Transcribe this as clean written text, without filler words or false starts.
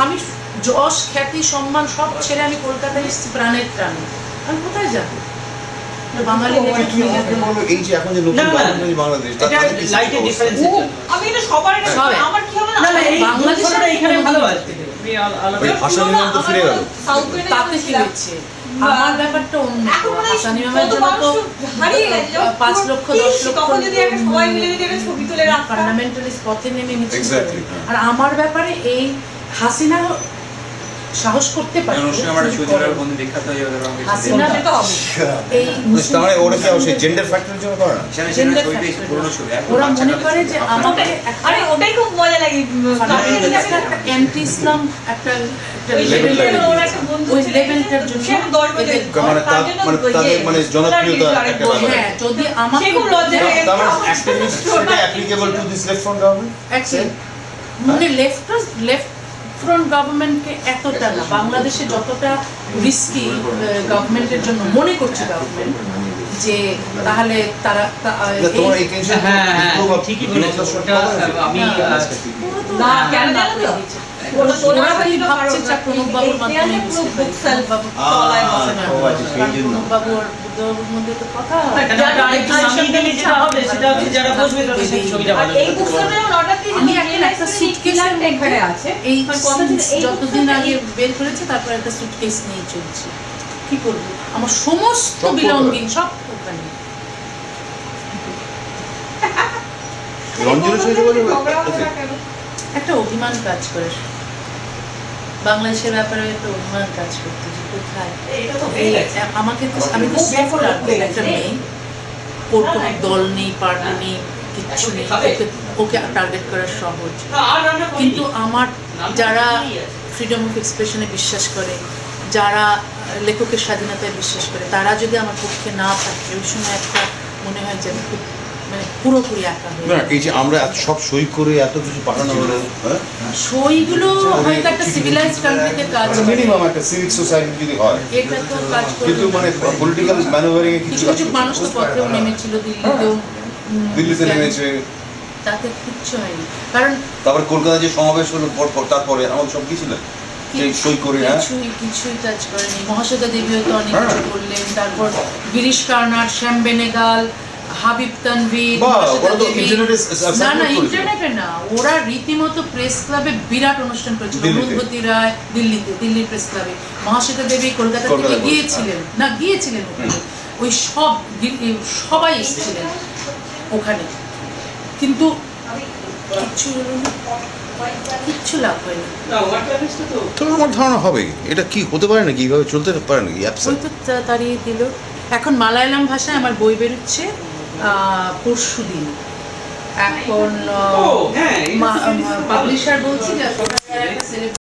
আমি যশ খ্যাতি সম্মান সব ছেড়ে আমি কলকাতায় এসেছি প্রাণের টানে, আমি কোথায় যাবো? বাঙালি এই যে এখন যে নতুন বাংলাদেশ আমি এটা সবার আমার কি হলো না বাংলাদেশটা এখানে ভালো আছে, ভাষা নিয়ম তো ফিরে গেল, তাতে কি হচ্ছে? আমার ব্যাপারটা অন্য, ভাষা নিয়মের জন্য তো 5 লক্ষ 10 লক্ষ সবাই মিলে যদি একটা ছবি তুলে রাখা ফান্ডামেন্টালিস্ট পথে নেমে মিছিল করে। আর আমার ব্যাপারে এই হাসিনা সাহস করতে পারে, ওরা মনে করে যে আমাকে, আরে ওটাই খুব মজা লাগে, অ্যান্টি ইসলাম একটা ওই লেভেলটার জন্য যদি আমাকে মানে লেফট ফ্রন্ট গভর্নমেন্টকে এতটা না, বাংলাদেশে যতটা রিস্কি গভর্নমেন্টের জন্য মনে করছে গভর্নমেন্ট, যে তাহলে তারা যতদিন আগে বের করেছে তারপর একটা সুটকেস নিয়ে চলছে, কি করবো? আমার সমস্ত বিলঙ্গিং সব ওখানে। একটা অভিমান কাজ করে বাংলাদেশের ব্যাপারে, একটা অভিমান কাজ করতে যে কোথায় আমাকে, আমি তো সেফর একটা মেয়ে, ওর কোনো দল নেই, পার্টি নেই, কিচ্ছু নেই, ওকে টার্গেট করা সহজ। কিন্তু আমার যারা ফ্রিডম অফ এক্সপ্রেশনে বিশ্বাস করে, যারা লেখকের স্বাধীনতায় বিশ্বাস করে, তারা যদি আমার পক্ষে না থাকে, ওই সময় একটা মনে হয় যে আমি খুব মানে পুরোপুরি একা হয়ে। এই যে আমরা সব সই করে এত কিছু পাঠানো হলো, সইগুলো হয়তো একটা সিভিলাইজড কান্ট্রিতে কাজ করে, মিনিমাম একটা সিভিক সোসাইটি যদি হয়, এটা তো কাজ করে। কিন্তু মানে পলিটিক্যাল ম্যানুভারিং এ কিছু কিছু মানুষ তো পথেও নেমেছিল, দিল্লিতে নেমেছে, তাতে কিচ্ছু হয়নি। কারণ তারপর কলকাতা যে সমাবেশ হলো তারপরে আমাদের সব কি ছিল সই করে, কিছুই কাজ করেনি। মহাশ্বেতা দেবীও তো অনেক কিছু করলেন, তারপর গিরিশ কার্নাড, শ্যাম বেনেগাল, হাবিব তানভীর, না ইন্টারনেটে না, ওরা রীতিমতো প্রেস ক্লাবে বিরাট অনুষ্ঠান করেছিল, অনুভূতি রায় দিল্লির প্রেস ক্লাবে, মহাশ্বেতা দেবী কলকাতা থেকে গিয়েছিলেন ওখানে, ওই সবাই এসেছিলেন ওখানে, কিন্তু কিচ্ছু লাভ হয়নি। তো আমার ধারণা হবে এটা কি হতে পারে নাকি, এইভাবে চলতে পারে নাকি? তাড়িয়ে দিল। এখন মালায়ালাম ভাষায় আমার বই বেরোচ্ছে পরশু দিন, এখন পাবলিশার বলছি যে